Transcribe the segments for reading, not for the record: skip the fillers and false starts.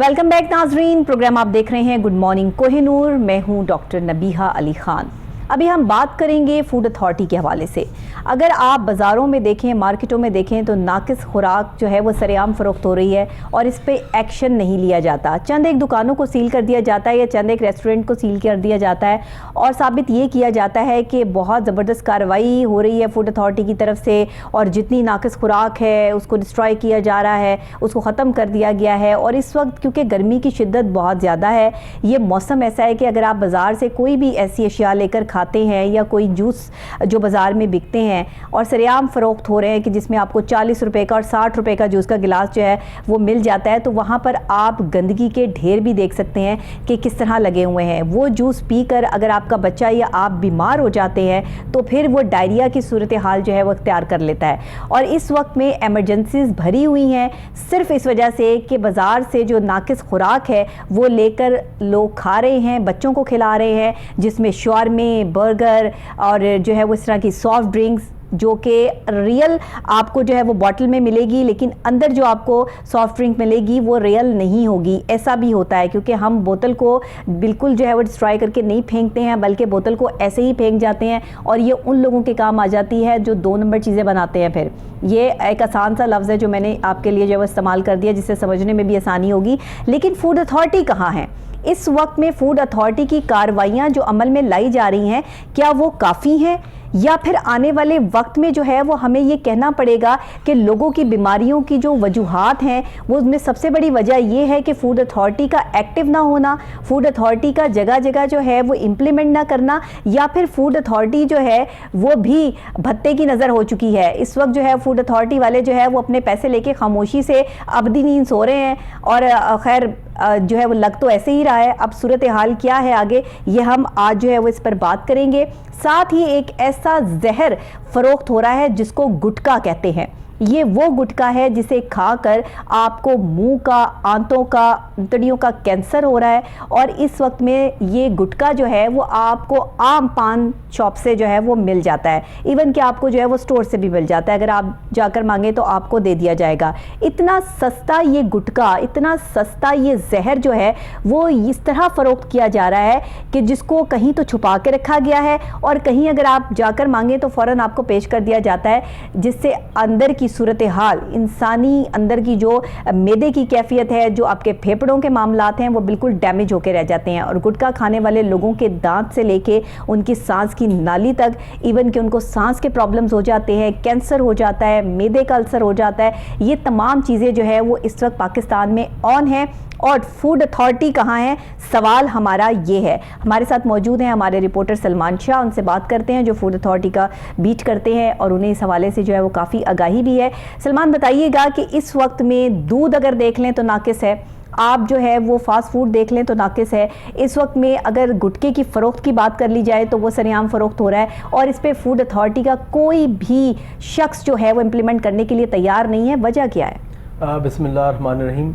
Welcome back नाजरीन, programme आप देख रहे हैं गुड मॉर्निंग कोहिनूर। मैं हूं डॉक्टर नबीहा अली खान। अभी हम बात करेंगे फूड अथॉरिटी के हवाले से। अगर आप बाज़ारों में देखें, मार्केटों में देखें तो नाकिस खुराक जो है वो सरेआम फ़रोख्त हो रही है और इस पे एक्शन नहीं लिया जाता। चंद एक दुकानों को सील कर दिया जाता है या चंद एक रेस्टोरेंट को सील कर दिया जाता है और साबित ये किया जाता है कि बहुत ज़बरदस्त कार्रवाई हो रही है फूड अथॉरिटी की तरफ से और जितनी नाकिस खुराक है उसको डिस्ट्रॉय किया जा रहा है, उसको ख़त्म कर दिया गया है। और इस वक्त क्योंकि गर्मी की शिद्दत बहुत ज़्यादा है, ये मौसम ऐसा है कि अगर आप बाज़ार से कोई भी ऐसी अशिया लेकर खाते हैं या कोई जूस जो बाज़ार में बिकते हैं और सरेआम फ़रोख्त हो रहे हैं कि जिसमें आपको 40 रुपए का और 60 रुपए का जूस का गिलास जो है वो मिल जाता है, तो वहाँ पर आप गंदगी के ढेर भी देख सकते हैं कि किस तरह लगे हुए हैं। वो जूस पीकर अगर आपका बच्चा या आप बीमार हो जाते हैं तो फिर वो डायरिया की सूरत हाल जो है वो अख्तियार कर लेता है। और इस वक्त में एमरजेंसीज भरी हुई हैं सिर्फ इस वजह से कि बाज़ार से जो नाकिस खुराक है वो लेकर लोग खा रहे हैं, बच्चों को खिला रहे हैं, जिसमें शवारमे, बर्गर और जो है वो इस तरह की सॉफ्ट ड्रिंक्स जो कि रियल आपको जो है वो बॉटल में मिलेगी, लेकिन अंदर जो आपको सॉफ्ट ड्रिंक मिलेगी वो रियल नहीं होगी। ऐसा भी होता है क्योंकि हम बोतल को बिल्कुल जो है वो डिस्ट्रॉय करके नहीं फेंकते हैं, बल्कि बोतल को ऐसे ही फेंक जाते हैं और ये उन लोगों के काम आ जाती है जो 2 नंबर चीज़ें बनाते हैं। फिर ये एक आसान सा लफ्ज़ है जो मैंने आपके लिए जो है वो इस्तेमाल कर दिया, जिससे समझने में भी आसानी होगी। लेकिन फूड अथॉरिटी कहाँ है इस वक्त में? फूड अथॉरिटी की कार्रवाइयाँ जो अमल में लाई जा रही हैं, क्या वो काफ़ी हैं या फिर आने वाले वक्त में जो है वो हमें ये कहना पड़ेगा कि लोगों की बीमारियों की जो वजूहात हैं वो उसमें सबसे बड़ी वजह ये है कि फूड अथॉरिटी का एक्टिव ना होना, फूड अथॉरिटी का जगह जगह जो है वो इम्प्लीमेंट ना करना, या फिर फूड अथॉरिटी जो है वो भी भत्ते की नज़र हो चुकी है। इस वक्त जो है फूड अथॉरिटी वाले जो है वो अपने पैसे लेके खामोशी से अबदी नींद सो रहे हैं और खैर जो है वो लग तो ऐसे ही रहा है। अब सूरत हाल क्या है आगे, ये हम आज जो है वो इस पर बात करेंगे। साथ ही एक ऐसा जहर फरोख्त हो रहा है जिसको गुटखा कहते हैं। ये वो गुटखा है जिसे खाकर आपको मुंह का, आंतों का, अंतड़ियों का कैंसर हो रहा है। और इस वक्त में ये गुटखा जो है वो आपको आम पान शॉप से जो है वो मिल जाता है, इवन कि आपको जो है वो स्टोर से भी मिल जाता है। अगर आप जाकर मांगे तो आपको दे दिया जाएगा। इतना सस्ता ये गुटखा, इतना सस्ता ये जहर जो है वो इस तरह फ़रोख्त किया जा रहा है कि जिसको कहीं तो छुपा के रखा गया है और कहीं अगर आप जाकर मांगे तो फ़ौरन आपको पेश कर दिया जाता है, जिससे अंदर की सूरत हाल, इंसानी अंदर की जो मैदे की कैफियत है, जो आपके फेफड़ों के मामलात हैं वो बिल्कुल डैमेज होकर रह जाते हैं। और गुटखा खाने वाले लोगों के दांत से लेके उनकी सांस की नाली तक, इवन कि उनको सांस के प्रॉब्लम्स हो जाते हैं, कैंसर हो जाता है, मैदे का अल्सर हो जाता है। ये तमाम चीज़ें जो है वो इस वक्त पाकिस्तान में ऑन है। और फूड अथॉरिटी कहाँ है, सवाल हमारा ये है। हमारे साथ मौजूद हैं हमारे रिपोर्टर सलमान शाह, उनसे बात करते हैं जो फूड अथॉरिटी का बीट करते हैं और उन्हें इस हवाले से जो है वो काफ़ी आगाही भी है। सलमान, बताइएगा कि इस वक्त में दूध अगर देख लें तो नाकिस है, आप जो है वो फास्ट फूड देख लें तो नाकिस है। इस वक्त में अगर गुटखे की फ़रोख्त की बात कर ली जाए तो वो सरेआम फ़रोख्त हो रहा है और इस पर फूड अथॉरिटी का कोई भी शख्स जो है वो इम्प्लीमेंट करने के लिए तैयार नहीं है। वजह क्या है? बिस्मिल्लाहिर्रहमानिर्रहीम।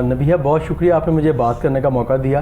नबीहा, बहुत शुक्रिया, आपने मुझे बात करने का मौका दिया।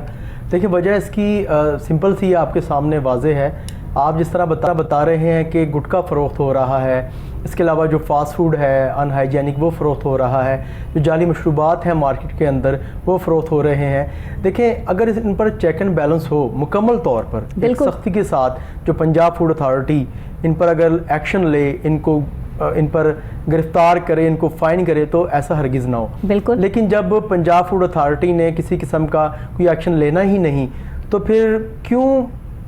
देखिए, वजह इसकी सिंपल सी आपके सामने वाज़े है। आप जिस तरह बता रहे हैं कि गुटखा फ़रोख्त हो रहा है, इसके अलावा जो फ़ास्ट फूड है अनहाइजेनिक वो फ़रोख्त हो रहा है, जो जाली मशरूबात हैं मार्केट के अंदर वो फ़रोख्त हो रहे हैं। देखें, अगर इन पर चेक एंड बैलेंस हो मुकम्मल तौर पर, सख्ती के साथ, जो पंजाब फूड अथॉरिटी इन पर अगर एक्शन ले, इन पर गिरफ्तार करे, इनको फ़ाइन करे, तो ऐसा हरगिज़ ना हो। बिल्कुल। लेकिन जब पंजाब फूड अथॉरिटी ने किसी किस्म का कोई एक्शन लेना ही नहीं, तो फिर क्यों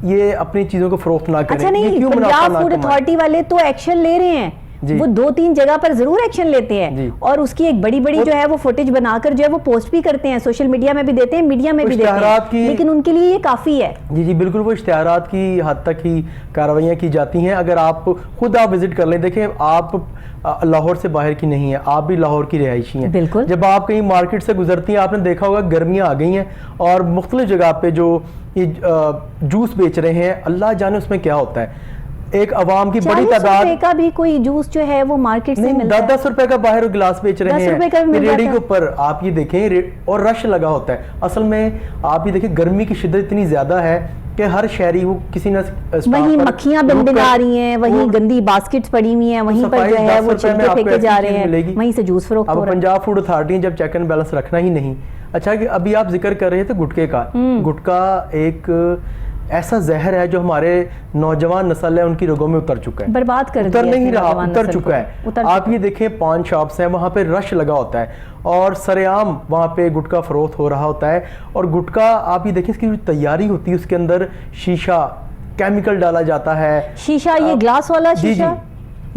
ये अपनी चीज़ों को फ़रोख्त ना करें? अच्छा नहीं, पंजाब फूड अथॉरिटी वाले तो एक्शन ले रहे हैं, वो 2-3 जगह पर जरूर एक्शन लेते हैं और उसकी एक बड़ी जो है वो फुटेज बनाकर जो है वो पोस्ट भी करते हैं, सोशल मीडिया में भी देते हैं, मीडिया में भी देते हैं, लेकिन उनके लिए ये काफ़ी है। जी बिल्कुल, वो इश्तिहारात की हद तक ही कार्रवाइयाँ की जाती हैं। अगर आप खुद विजिट कर लें, देखें आप लाहौर से बाहर की नहीं है, आप भी लाहौर की रिहायशी हैं। बिल्कुल। जब आप कहीं मार्केट से गुजरती हैं, आपने देखा होगा गर्मियाँ आ गई हैं और मुख्तलिफ जगह पे जो ये जूस बेच रहे हैं, अल्लाह जाने उसमें क्या होता है। एक अवाम की बड़ी तादाद का भी कोई जूस जो है वो मार्केट से मिलता है, 10 रुपए का बाहर गिलास बेच रहे हैं रेडी के ऊपर। आप ये देखें, और रश लगा होता है। असल में आप ये देखें, गर्मी की शिद्दत इतनी ज्यादा है कि हर शहरी वो किसी न वहीं मक्खियां बिनबिना रही हैं, वहीं गंदी बास्केट्स पड़ी हुई हैं, वहीं पर जो है वो छिलके फेंके जा रहे हैं, वहीं से जूस फरोख्त हो रहा है। पंजाब फूड अथॉरिटी जब चेक एंड बैलेंस रखना ही नहीं, अच्छा कि अभी आप जिक्र कर रहे थे गुटखे का। गुटखा एक ऐसा जहर है जो हमारे नौजवान नस्ल है उनकी रगों में उतर चुका है, बर्बाद कर उतर दिया नहीं रहा, नौजवान उतर नस्ल चुका है। आप ये देखें पान शॉप्स हैं, वहाँ पे रश लगा होता है और सरेआम वहाँ पे गुटखा फरोख्त हो रहा होता है। और गुटखा आप ये देखें इसकी जो तैयारी होती है उसके अंदर शीशा केमिकल डाला जाता है। शीशा, ये ग्लास वाला जी शीशा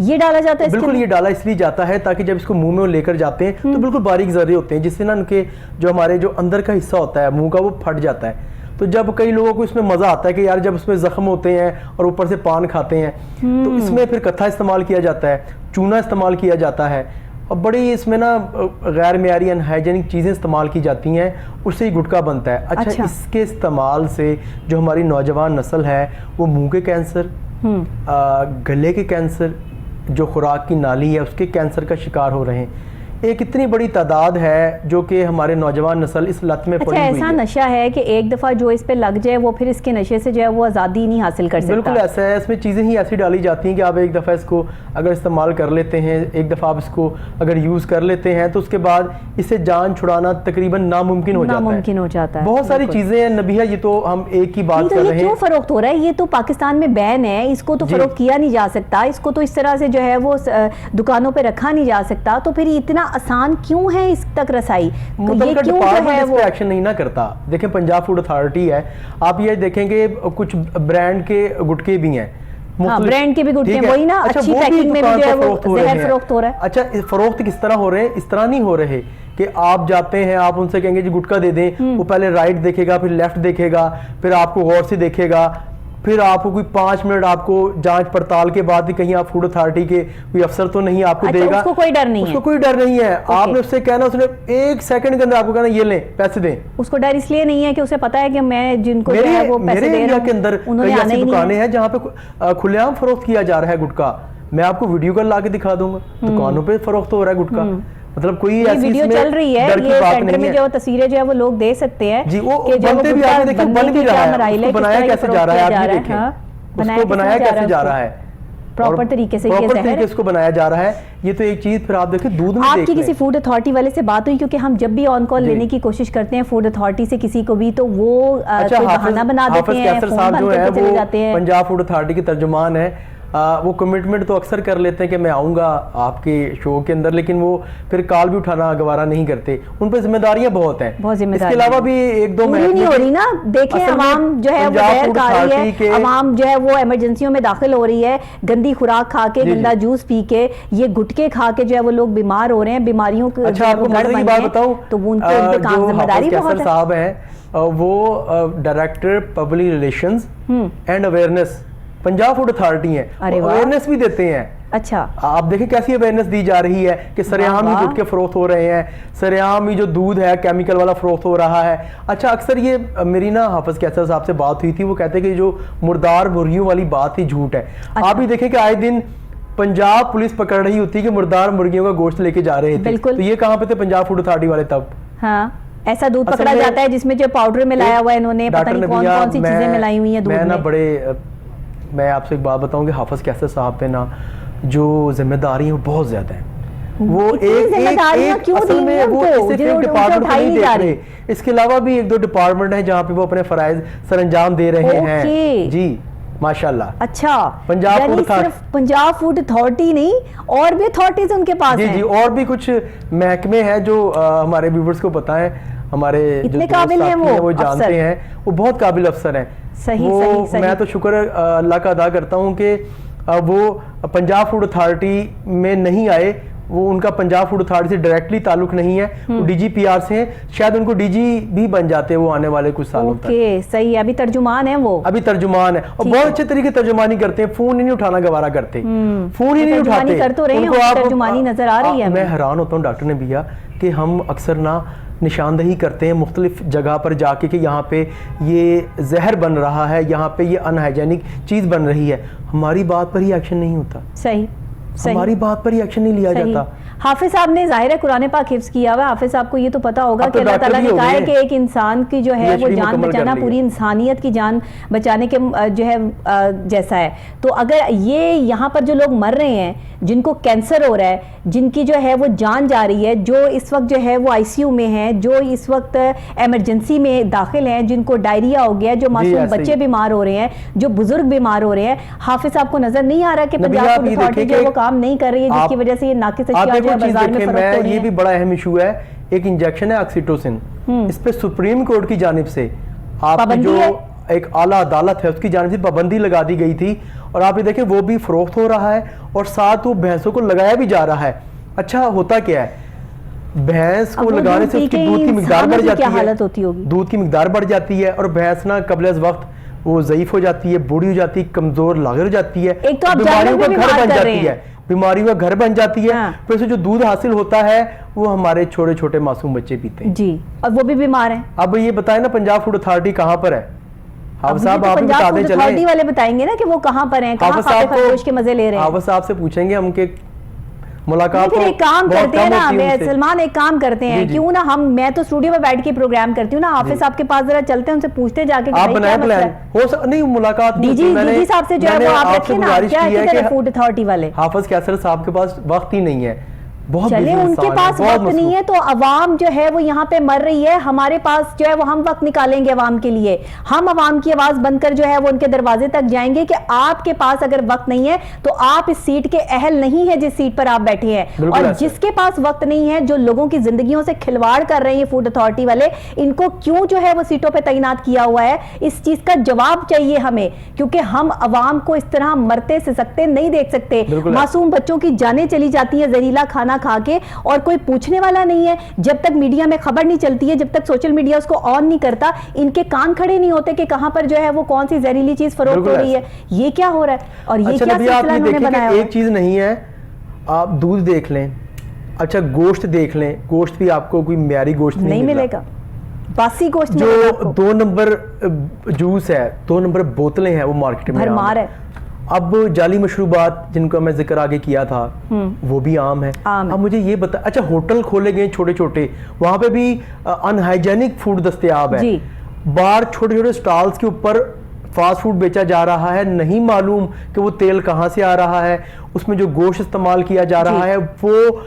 ये डाला जाता है? बिल्कुल, ये डाला इसलिए जाता है ताकि जब इसको मुंह में लेकर जाते हैं तो बिल्कुल बारीक जर्रे होते हैं जिससे ना उनके जो हमारे जो अंदर का हिस्सा होता है मुंह का वो फट जाता है। तो जब कई लोगों को इसमें मजा आता है कि यार जब उसमें जख्म होते हैं और ऊपर से पान खाते हैं तो इसमें फिर कत्था इस्तेमाल किया जाता है, चूना इस्तेमाल किया जाता है और बड़ी इसमें ना गैर मेयारी अनहाइजेनिक चीज़ें इस्तेमाल की जाती हैं, उससे ही गुटखा बनता है। अच्छा, इसके इस्तेमाल से जो हमारी नौजवान नस्ल है वो मुंह के कैंसर, गले के कैंसर, जो खुराक की नाली है उसके कैंसर का शिकार हो रहे हैं। एक इतनी बड़ी तादाद है जो कि हमारे नौजवान नस्ल इस लत में पड़ी हुई है। ऐसा नशा है कि एक दफ़ा जो इस पे लग जाए वो फिर इसके नशे से जो है वो आज़ादी नहीं हासिल कर सकता। बिल्कुल ऐसा है, इसमें चीज़ें ही ऐसी डाली जाती हैं कि आप एक दफ़ा इसको अगर इस्तेमाल कर लेते हैं, एक दफ़ा आप इसको अगर यूज़ कर लेते हैं तो उसके बाद इससे जान छुड़ाना तकरीबन नामुमकिन हो जाता है। बहुत सारी चीज़ें हैं नबिया, ये तो हम एक ही बात कर रहे हैं। क्यों फरोख्त हो रहा है? ये तो पाकिस्तान में बैन है, इसको तो फरोख्त किया नहीं जा सकता, इसको तो इस तरह से जो है वो दुकानों पर रखा नहीं जा सकता। तो फिर इतना आसान क्यों है इस तक रसाई? ये क्यों जो है वो एक्शन नहीं ना करता? देखें पंजाब फूड अथॉरिटी है, आप ये देखेंगे कुछ ब्रांड के गुटके भी हैं, ब्रांड के भी गुटके, वही ना अच्छी पैकिंग में भी जो है वो जहर फरोख्त हो रहा है। अच्छा, फरोख्त किस तरह हो रहे हैं? इस तरह नहीं हो रहे कि आप जाते हैं, आप उनसे कहेंगे जी गुटखा दे दें, वो पहले राइट देखेगा, फिर लेफ्ट देखेगा, फिर आपको गौर से देखेगा, फिर आपको कोई 5 मिनट आपको जांच पड़ताल के बाद ही कहीं आप फूड अथॉरिटी के कोई अफसर तो नहीं आपको देगा। उसको कोई डर नहीं है, उसको कोई डर नहीं है। आपने उससे कहना, उसने 1 सेकंड के अंदर आपको कहना ये लें पैसे दें। उसको डर इसलिए नहीं है कि उसे पता है कि मैं जिनको मेरे पैसे दे रहा हूं के अंदर कई ऐसी दुकानें हैं जहाँ पे खुलेआम फरोख्त किया जा रहा है गुटखा। मैं आपको वीडियो कॉल ला के दिखा दूंगा, दुकानों पे फरोख्त हो रहा है गुटखा। मतलब कोई ऐसी वीडियो चल रही है, ये सेंटर में जो तस्वीरें जो है वो लोग दे सकते हैं जी, वो बनते भी आगे देखिए, बन भी रहा है, उसको बनाया कैसे जा रहा है, आप ये देखें उसको बनाया कैसे जा रहा है, प्रॉपर तरीके से, प्रॉपर तरीके से उसको बनाया जा रहा है। ये तो एक चीज। फिर आप देखिए दूध में आपकी किसी फूड अथॉरिटी वाले से बात हुई? क्योंकि हम जब भी ऑन कॉल लेने की कोशिश करते हैं फूड अथॉरिटी से किसी को भी, तो वो बहाना बना देते हैं, फोन बंद करके चले जाते हैं। पंजाब फूड अथॉरिटी के तर्जुमान है, वो कमिटमेंट तो अक्सर कर लेते हैं कि मैं आऊँगा आपके शो के अंदर, लेकिन वो फिर कॉल भी उठाना गवारा नहीं करते। उन पर जिम्मेदारियां बहुत हैं, बहुत जिम्मेदारी। इसके अलावा भी 1-2 महीने नहीं हो रही ना। देखें अवाम जो है वो गैर कर रही है, अवाम जो है वो इमरजेंसियों में दाखिल हो रही है, गंदी खुराक खा के, गंदा जूस पी के, ये गुटके खा के जो है वो लोग बीमार हो रहे हैं, बीमारियों को। अच्छा, आपको मजे की बात बताऊं, तो उनके काम जिम्मेदारी बहुत है। साहब हैं वो director public relations and awareness Punjab food authority है, अवेयरनेस भी देते हैं। अच्छा, आप देखिए कैसी अवेयरनेस दी जा रही है कि सरेआम ही गुटके फरोख्त हो रहे हैं, सरेआम ही जो दूध है केमिकल वाला फरोख्त हो रहा है। अच्छा, अक्सर ये मेरी ना हाफिज कैसर साहब से बात हुई थी, वो कहते हैं कि जो मुर्दार मुर्गियों वाली बात ही झूठ है। अच्छा। आप भी देखें कि आए दिन पंजाब पुलिस पकड़ रही होती है कि मुर्दार मुर्गियों का गोश्त लेके जा रहे थे, तो ये कहाँ पे थे पंजाब फूड अथॉरिटी वाले तब? हाँ, ऐसा दूध पकड़ा जाता है जिसमें जो पाउडर मिलाया हुआ है, इन्होंने पता नहीं कौन कौन सी चीजें मिलाई हुई है दूध में। मैं आपसे एक बात बताऊं कि हाफिज कैसर साहब पे ना जो जिम्मेदारी है वो बहुत ज्यादा है। वो एक असल में वो सिर्फ डिपार्टमेंट नहीं देख रहे, इसके अलावा भी 1-2 डिपार्टमेंट है जहाँ पे वो अपने फराइज सरअंजाम दे रहे हैं जी, माशाल्लाह। अच्छा, सिर्फ पंजाब फूड अथॉरिटी नहीं और भी अथॉरिटीज उनके पास जी, और भी कुछ महकमे हैं जो हमारे व्यूअर्स को पता है, हमारे इतने काबिल हैं वो जानते हैं, वो बहुत काबिल अफसर हैं। सही। मैं तो शुक्र अल्लाह का अदा करता हूँ कि वो पंजाब फूड अथॉरिटी में नहीं आए, वो उनका पंजाब फूड अथॉरिटी से डायरेक्टली ताल्लुक नहीं है, वो DGPR से हैं, शायद उनको DG भी बन जाते हैं वो आने वाले कुछ सालों तक। सही, अभी तर्जुमान है, वो अभी तर्जुमान है और बहुत अच्छे तरीके तर्जुमानी करते हैं, फोन ही नहीं उठाना गवारा करते, फोन ही नहीं उठाते, कर तो रहे हैं, तर्जुमानी नजर आ रही है। मैं हैरान होता हूँ डॉक्टर नबिया कि हम अक्सर ना निशानदही करते हैं मुख्तलिफ जगह पर जाके कि यहाँ पे ये जहर बन रहा है, यहाँ पे ये अनहाइजेनिक चीज़ बन रही है, हमारी बात पर ही एक्शन नहीं होता। सही, हमारी बात पर ही एक्शन नहीं लिया जाता। हाफिज साहब ने जाहिर है कुरान पाक हिफ्ज किया हुआ है, हाफिज साहब को ये तो पता होगा अब कि तो अल्लाह ताला ने डॉक्टर भी कहा है हो कि गए। एक इंसान की जो है वो PhD जान मुकम्मल बचाना कर ली पूरी है। इंसानियत की जान बचाने के जो है जैसा है। तो अगर ये यहाँ पर जो लोग मर रहे हैं, जिनको कैंसर हो रहा है, जिनकी जो है वो जान जा रही है, जो इस वक्त जो है वो आईसीयू में है, जो इस वक्त इमरजेंसी में दाखिल हैं, जिनको डायरिया हो गया है, जो मासूम ऐसे बच्चे ही। बीमार हो रहे हैं, जो बुजुर्ग बीमार हो रहे हैं, हाफिज साहब को नजर नहीं आ रहा कि नबी, पंजाब आप फूड ये अथॉरिटी देखिए जो है वो कि काम नहीं कर रही है, जिसकी आप- वजह से ये नाकिस आप अशिया एक जो है और चीज बाजार में देखें, फरोख्त हो मैं रही ये है। भी बड़ा अहम इशू है, एक इंजेक्शन है ऑक्सीटोसिन, इस पे सुप्रीम कोर्ट की जानिब से आपकी पाबंदी जो है। एक आला अदालत है उसकी जानिब से पाबंदी लगा दी गई थी, और आप ये देखें वो भी फरोख्त हो रहा है और साथ वो भैंसों को लगाया भी जा रहा है। अच्छा होता क्या है, भैंस अब को वो लगाने दूध से पी उसकी के दूध की मिकदार इंसानों बढ़ की जाती क्या है, हालत होती होगी? दूध की मिकदार बढ़ जाती है और भैंस ना कबल अज़ वक्त वो ज़ईफ हो जाती है, बूढ़ी हो जाती है, कमजोर लागर हो जाती है, एक तो आप बीमारियों जानवर का भी घर बीमार बन कर जाती रहे है, हैं। बीमारियों का घर बन जाती है। हाँ। फिर से जो दूध हासिल होता है वो हमारे छोटे छोटे मासूम बच्चे पीते हैं। जी, और वो भी बीमार हैं। अब ये बताएं ना पंजाब फूड अथॉरिटी कहाँ पर है? अब हाफिज मुझे साहब तो आप ही पंजाब बता फूड दें अथॉरिटी चले। वाले बताएंगे ना कि वो कहाँ पर हैं, कहाँ हाफिज खाते साहब खरगोश के मजे ले रहे हैं। हाफिज साहब से पूछेंगे, हम के मुलाकात फिर तो एक काम बहुत करते हैं कम ना, होती है उनसे। सलमान एक काम करते हैं, जी, जी। क्यों ना मैं तो स्टूडियो में बैठ के प्रोग्राम करती हूँ ना, हाफिज साहब के पास जरा चलते हैं, उनसे पूछते हैं जाके कि आप भाई बनाए क्या मसला प्लान है। नहीं मुलाकात नहीं डीजी होती। मैंने- डीजी साहब से जो है मैंने वो आप आपसे रखिए ना, गुजारिश क्या की है किधर है कि फूड अथॉरिटी वाले? हाफिज कैसर साहब के पास वक्त ही नहीं है, बहुत चले busy उनके इंसान है, पास बहुत वक्त नहीं है तो अवाम जो है वो यहाँ पे मर रही है, हमारे पास जो है वो हम वक्त निकालेंगे अवाम के लिए, हम अवाम की आवाज बनकर जो है वो उनके दरवाजे तक जाएंगे कि आपके पास अगर वक्त नहीं है तो आप इस सीट के अहल नहीं है जिस सीट पर आप बैठे हैं। बिल्कुल और ऐसा। जिसके पास वक्त नहीं है, जो लोगों की जिंदगियों से खिलवाड़ कर रहे हैं फूड अथॉरिटी वाले, इनको क्यों जो है वो सीटों पर तैनात किया हुआ है, इस चीज का जवाब चाहिए हमें, क्योंकि हम अवाम को इस तरह मरते सिसकते नहीं देख सकते। बिल्कुल। मासूम बच्चों की जानें चली जाती हैं जहरीला खाना खा के, और कोई पूछने वाला नहीं है। जब तक मीडिया में खबर नहीं चलती है, जब तक सोशल मीडिया उसको ऑन नहीं करता, इनके कान खड़े नहीं होते कि कहां पर जो है वो कौन सी जहरीली चीज फरोख्त हो बिल्कुल रही है, ये क्या हो रहा है और ये अच्छा क्या नबी, आप सिलसिला ये इन्होंने देखें बनाया कि हुआ एक चीज नहीं है, आप दूध देख लें, अच्छा गोश्त देख लें, गोश्त भी आपको कोई म्यारी गोश्त नहीं मिल रहा। मिलेगा, बासी गोश्त मिलेगा जो आपको। 2 नंबर जूस है, 2 नंबर बोतलें हैं वो मार्केट में भरमार आम है। अब जाली मशरूबात जिनको मैं जिक्र आगे किया था वो भी आम है। आम है। अब मुझे ये बता, अच्छा होटल खोले गए छोटे छोटे, वहां पे भी अनहाइजेनिक फूड दस्तयाब है। जी। बाहर छोटे छोटे स्टॉल्स के ऊपर फास्ट फूड बेचा जा रहा है, नहीं मालूम कि वो तेल कहाँ से आ रहा है, उसमें जो गोश्त इस्तेमाल किया जा रहा जी। है वो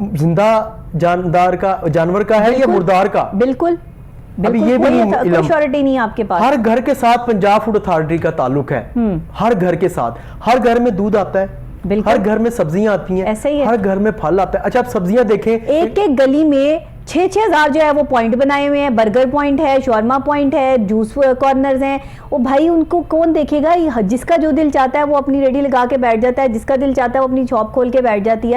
जिंदा जानवर का है या बिल्कुल। मुर्दार का। बिल्कुल अभी बिल्कुल, ये भी कोई नहीं इल्म। श्योरिटी नहीं है आपके पास। हर घर के साथ पंजाब फूड अथॉरिटी का ताल्लुक है, हर घर के साथ, हर घर में दूध आता है, बिल्कुल। हर घर में सब्जियां आती हैं, ऐसे ही है। हर घर में फल आता है। अच्छा आप सब्जियां देखें, एक एक गली में 6-6 हजार जो है वो पॉइंट बनाए हुए हैं, बर्गर पॉइंट है, शॉर्मा पॉइंट है, जूस कॉर्नर्स हैं। वो भाई उनको कौन देखेगा? जिसका जो दिल चाहता है वो अपनी रेडी लगा के बैठ जाता है, जिसका दिल चाहता है वो अपनी शॉप खोल के बैठ जाता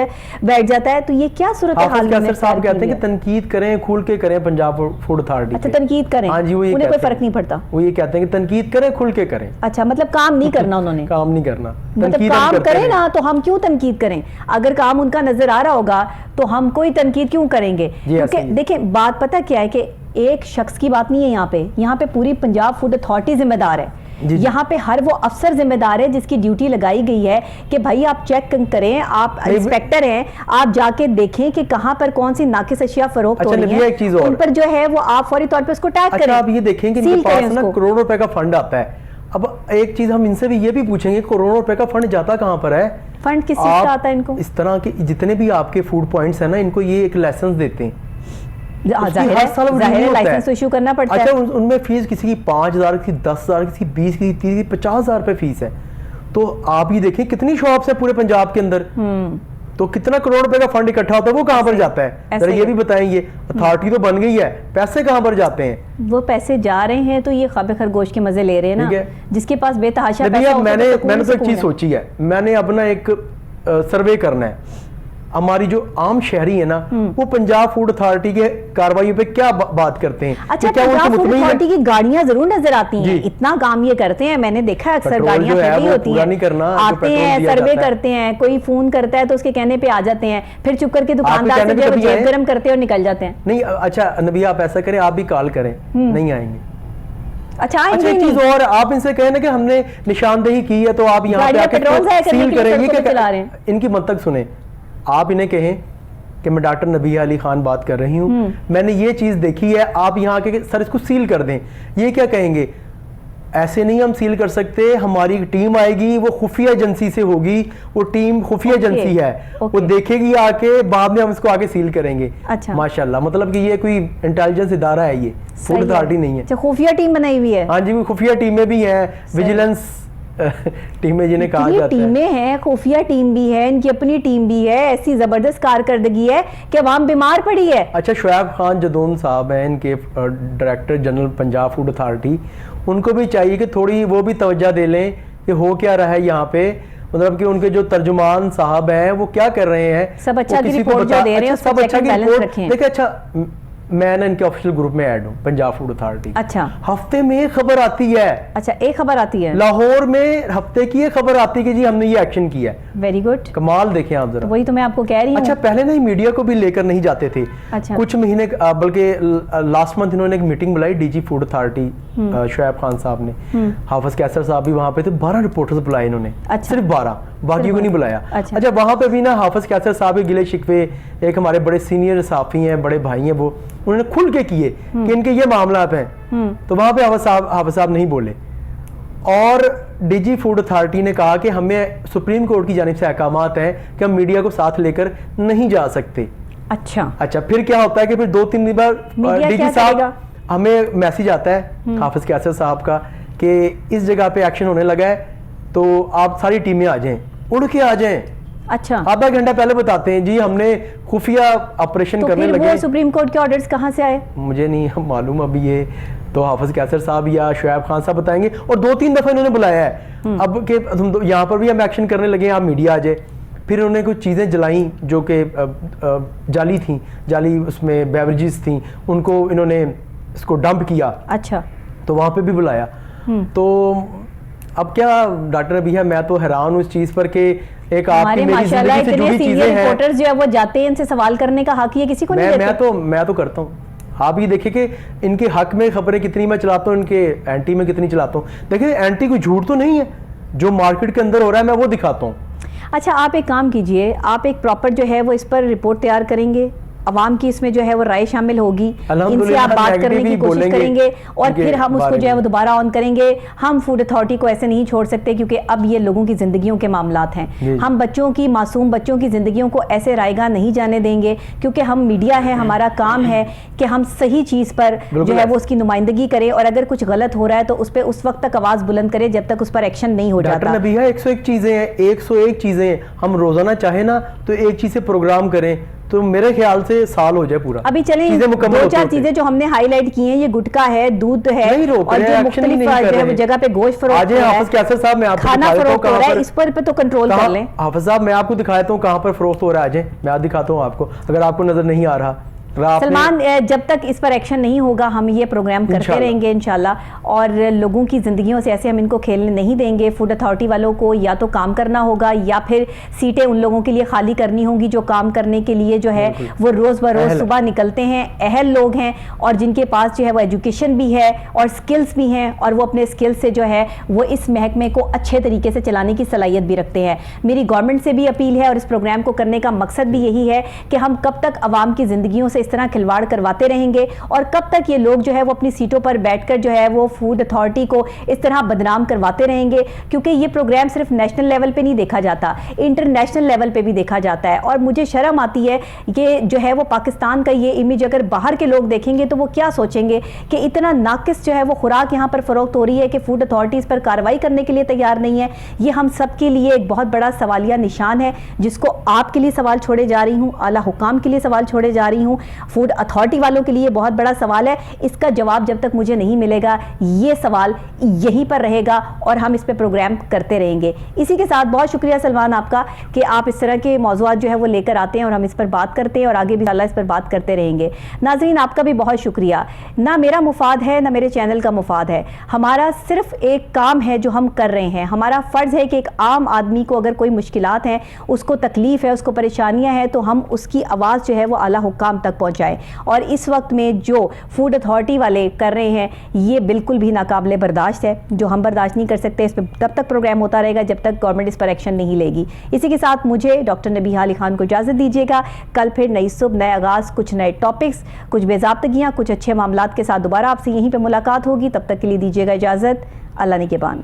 है। तो ये क्या सूरत हाल हाफिज में कैसर साहब इख्तियार कहते हैं की कि तनकीद करें, खुल के करें पंजाब फूड अथॉरिटी अच्छा, की। तनकीद करें। हाँ जी, वो ये उन्हें कोई कहते फर्क हैं। नहीं पड़ता। वो ये कहते हैं कि तनकीद करें, खुल के करें, अच्छा, मतलब काम नहीं करना उन्होंने। काम नहीं करना, मतलब तनकीद हम काम करते करें रहें। ना तो हम क्यों तनकीद करें? अगर काम उनका नजर आ रहा होगा तो हम कोई तनकीद क्यों करेंगे? क्योंकि ऐसे ही है। देखें बात पता क्या है कि एक शख्स की बात नहीं है यहाँ पे पूरी पंजाब फूड अथॉरिटी जिम्मेदार है। जी, जी। यहाँ पे हर वो अफसर जिम्मेदार है जिसकी ड्यूटी लगाई गई है कि भाई आप चेक करें, आप इंस्पेक्टर हैं, आप जाके देखें कि कहाँ पर कौन सी नाकिस अशिया फरोख्त हो अच्छा, रही नबिया, है, एक चीज और। उन पर जो है वो आप फौरी तौर पे उसको टैग करें। अच्छा आप ये देखें कि सील इनके करें पास ना उसको। करोड़ों रुपए का फंड आता है। अब एक चीज हम इनसे भी ये भी पूछेंगे, करोड़ों रुपए का फंड जाता कहाँ पर है? फंड किस चीज आप का आता है इनको? इस तरह के जितने भी आपके फूड पॉइंट्स हैं ना, इनको ये एक लाइसेंस देते हैं। उसकी जाहिर हर साल है, renew होता लाइसेंस है। इशू करना पड़ता अच्छा है। उनमें फीस किसी की 5,000, किसी की 10,000, किसी की 20, किसी की 30, 50,000 रुपए फीस है। तो आप ये देखें कितनी शॉप्स है पूरे पंजाब के अंदर, तो कितना करोड़ रुपए का फंड इकट्ठा होता है, वो कहाँ पर जाता है? ऐसे जरा ही ये भी बताएंगे। अथॉरिटी तो बन गई है, पैसे कहाँ पर जाते हैं? वो पैसे जा रहे हैं तो ये खाबे खरगोश के मजे ले रहे हैं ठीक ना, है। जिसके पास बेतहाशा नबी, पैसा अब होता है मैंने सुकून तो एक सुकून चीज है। सोची है, मैंने अपना एक सर्वे करना है। हमारी जो आम शहरी है ना, वो पंजाब फूड अथॉरिटी के कार्रवाई पे क्या बात करते हैं? अच्छा, क्या वो पंजाब उनसे फूड मुतमईन है? अथॉरिटी की गाड़ियां जरूर नजर आती हैं, जी। इतना काम ये करते हैं, मैंने देखा है अक्सर पेट्रोल गाड़ियां जो है फैली वो होती पूरा हैं, नहीं करना, जो आते पेट्रोल हैं, दिया सर्वे जाता है। करते हैं, कोई फोन करता है तो उसके कहने पे आ जाते हैं, फिर चुप करके दुकानदार कहने से पे जो है वो कभी जेब आए? गर्म करते हैं और निकल जाते हैं। नहीं अच्छा नबी, आप ऐसा करें, आप भी कॉल करें, नहीं आएंगे। अच्छा, अच्छा आएंगे एक नहीं। चीज और, आप इनसे कहें ना कि हमने निशानदेही की है तो आप यहाँ पे गाड़ियां आके पेट्रोल जाया करने सील के लिए करें। ये सड़कों पे क्या चला रहे हैं। इनकी मत तक सुने, आप इन्हें कहें कि मैं डॉक्टर नबीहा अली खान बात कर रही हूँ, मैंने ये चीज़ देखी है, आप यहाँ के सर इसको सील कर दें, ये क्या कहेंगे? ऐसे नहीं हम सील कर सकते, हमारी टीम आएगी, वो खुफिया एजेंसी से होगी, वो टीम खुफिया एजेंसी है, वो देखेगी आके, बाद में हम इसको आके सील करेंगे। अच्छा। माशाल्लाह, मतलब कि ये कोई इंटेलिजेंस इदारा है, ये फूड अथॉरिटी नहीं है। अच्छा, खुफिया टीम बनाई हुई है? हाँ जी, खुफिया टीमें भी हैं, विजिलेंस टीमें जिन्हें कहा जाता है। टीमें हैं, खुफिया टीम भी है, इनकी अपनी टीम भी है, ऐसी जबरदस्त कारकर्दगी है कि अवाम बीमार पड़ी है। अच्छा, शुएब खान जदून साहब हैं, इनके director general Punjab food authority, उनको भी चाहिए कि थोड़ी वो भी तवज्जो दे लें कि हो क्या रहा है यहाँ पे, मतलब कि उनके जो तर्जुमान साहब हैं वो क्या कर रहे हैं। सब अच्छा की रिपोर्ट जो दे रहे हैं, सब अच्छा की रिपोर्ट देखिए। अच्छा, मैं ना इनके ऑफिशियल ग्रुप में ऐड हूँ, पंजाब फूड अथॉरिटी। अच्छा, हफ्ते में एक खबर आती है। अच्छा, एक खबर आती है लाहौर में, हफ्ते की एक खबर आती है कि जी हमने ये एक्शन किया है। वेरी गुड, कमाल देखें आप जरा। तो वही तो मैं आपको कह रही हूँ। अच्छा, पहले ना मीडिया को भी लेकर नहीं जाते थे। अच्छा। कुछ महीने, बल्कि लास्ट मंथ इन्होंने एक मीटिंग बुलाई, DG food authority Shoaib Khan साहब ने, हाफिज कैसर साहब भी वहां पे थे, 12 रिपोर्टर्स बुलाए इन्होंने। अच्छा। सिर्फ 12, बाकियों को नहीं बुलाया। अच्छा, वहां पे भी ना हाफिज कैसर साहब के गिले शिकवे, एक हमारे बड़े सीनियर साफी हैं, बड़े भाई हैं, वो उन्होंने खुल के किए कि इनके ये मामला हैं, तो वहां पे हाफिज साहब नहीं बोले। और डीजी फूड अथॉरिटी ने कहा कि हमें सुप्रीम कोर्ट की जानिब से अहकामात हैं कि हम मीडिया को साथ लेकर नहीं जा सकते। अच्छा, फिर क्या होता है कि फिर 2-3 दिन बाद डीजी साहब, हमें मैसेज आता है हाफिज कैसर साहब का कि इस जगह पे एक्शन होने लगा है, तो आप सारी टीमें आ जाएं, उड़ के आ जाएं। अच्छा, आधा घंटा पहले बताते हैं जी हमने खुफिया ऑपरेशन तो करने लगे। वो सुप्रीम कोर्ट के ऑर्डर्स कहाँ से आए? मुझे नहीं मालूम अभी, ये तो हाफिज कैसर साहब या शुएब खान साहब बताएंगे। और 2-3 दफा इन्होंने बुलाया है अब कि यहाँ पर भी हम एक्शन करने लगे, आप मीडिया आ जाए। फिर उन्होंने कुछ चीज़ें जलाई जो कि जाली थी, जाली उसमें बेवरेजेस थी, उनको इन्होंने इसको डंप किया। अच्छा, तो वहाँ पे भी बुलाया। तो अब क्या डॉक्टर नबीहा, मैं तो हैरान हूँ इस चीज़ पर कि एक आपकी मेरी जिंदगी से जुड़ी चीजें हैं। रिपोर्टर्स जो है वो जाते हैं, इनसे सवाल करने का हक ये किसी को नहीं देते। मैं तो करता हूँ। आप ये देखिए कि इनके हक में खबरें कितनी मैं चलाता हूँ, इनके एंटी में कितनी चलाता हूँ। देखिए, एंटी कोई झूठ तो नहीं है, जो मार्केट के अंदर हो रहा है मैं वो दिखाता हूँ। अच्छा, आप एक काम कीजिए, आप एक प्रॉपर जो है वो इस पर रिपोर्ट तैयार करेंगे, अवाम की इसमें जो है वो राय शामिल होगी, इनसे आप बात करने की कोशिश करेंगे और फिर हम उसको जो है वो दोबारा ऑन करेंगे। हम फूड अथॉरिटी को ऐसे नहीं छोड़ सकते क्योंकि अब ये लोगों की जिंदगियों के मामलात हैं। हम बच्चों की, मासूम बच्चों की जिंदगियों को ऐसे रायगा नहीं जाने देंगे, क्योंकि हम मीडिया है, हमारा काम है कि हम सही चीज़ पर जो है वो उसकी नुमाइंदगी करें, और अगर कुछ गलत हो रहा है तो उस पर उस वक्त तक आवाज़ बुलंद करें जब तक उस पर एक्शन नहीं हो जाता। डॉक्टर नबीहा, 101 चीज़ें हैं, 101 चीज़ें हम रोज़ाना चाहे ना तो एक चीज़ से प्रोग्राम करें तो मेरे ख्याल से साल हो जाए पूरा। अभी चलें 2-4 चीजें जो हमने हाईलाइट की हैं, ये गुटखा है, दूध है, और जो मुख्तलिफ जगह पे गोश्त फरोख्त हो रहा है, कैसर साहब मैं आपको खाना फरोख्त हो रहा है, इस पर तो कंट्रोल कर लें। हाफिज साहब, मैं आपको दिखाता हूँ कहाँ पर फरोख्त हो रहा है, आज मैं दिखाता हूँ आपको, अगर आपको नजर नहीं आ रहा। सलमान, जब तक इस पर एक्शन नहीं होगा हम ये प्रोग्राम करते रहेंगे इंशाल्लाह, और लोगों की ज़िंदगियों से ऐसे हम इनको खेलने नहीं देंगे। फूड अथॉरिटी वालों को या तो काम करना होगा या फिर सीटें उन लोगों के लिए खाली करनी होंगी जो काम करने के लिए जो है वो रोज़ बरोज़ सुबह निकलते हैं, अहल लोग हैं और जिनके पास जो है वो एजुकेशन भी है और स्किल्स भी हैं, और वो अपने स्किल्स से जो है वो इस महकमे को अच्छे तरीके से चलाने की सलाहियत भी रखते हैं। मेरी गवर्नमेंट से भी अपील है और इस प्रोग्राम को करने का मकसद भी यही है कि हम कब तक आवाम की ज़िंदगियों से इस तरह खिलवाड़ करवाते रहेंगे और कब तक ये लोग जो है वो अपनी सीटों पर बैठकर जो है वो फूड अथॉरिटी को इस तरह बदनाम करवाते रहेंगे, क्योंकि ये प्रोग्राम सिर्फ नेशनल लेवल पे नहीं देखा जाता, इंटरनेशनल लेवल पे भी देखा जाता है। और मुझे शर्म आती है कि जो है वो पाकिस्तान का ये इमेज अगर बाहर के लोग देखेंगे तो वो क्या सोचेंगे कि इतना नाकिस जो है वो खुराक यहाँ पर फरोख्त हो रही है कि फूड अथॉरिटी इस पर कार्रवाई करने के लिए तैयार नहीं है। ये हम सब के लिए एक बहुत बड़ा सवालिया निशान है, जिसको आपके लिए सवाल छोड़े जा रही हूँ, आला हुकाम के लिए सवाल छोड़े जा रही हूँ, फूड अथॉरिटी वालों के लिए बहुत बड़ा सवाल है। इसका जवाब जब तक मुझे नहीं मिलेगा ये सवाल यहीं पर रहेगा और हम इस पे प्रोग्राम करते रहेंगे। इसी के साथ बहुत शुक्रिया सलमान आपका कि आप इस तरह के मौज़ूआत जो है वो लेकर आते हैं और हम इस पर बात करते हैं और आगे भी इंशाअल्लाह इस पर बात करते रहेंगे। नाज़रीन, आपका भी बहुत शुक्रिया। ना मेरा मुफाद है ना मेरे चैनल का मुफाद है, हमारा सिर्फ एक काम है जो हम कर रहे हैं। हमारा फ़र्ज़ है कि एक आम आदमी को अगर कोई मुश्किलात हैं, उसको तकलीफ़ है, उसको परेशानियाँ हैं, तो हम उसकी आवाज़ जो है वो आला हुक्काम तक पहुंचाएं। और इस वक्त में जो फूड अथॉरिटी वाले कर रहे हैं ये बिल्कुल भी नाकाबिले बर्दाश्त है, जो हम बर्दाश्त नहीं कर सकते। इस पर तब तक प्रोग्राम होता रहेगा जब तक गवर्नमेंट इस पर एक्शन नहीं लेगी। इसी के साथ मुझे डॉक्टर नबीहा अली खान को इजाज़त दीजिएगा। कल फिर नई सुबह, नए आगाज़, कुछ नए टॉपिक्स, कुछ बेज़ाब्तगियाँ, कुछ अच्छे मामलात के साथ दोबारा आपसे यहीं पर मुलाकात होगी। तब तक के लिए दीजिएगा इजाज़त। अल्लाह निगहबान।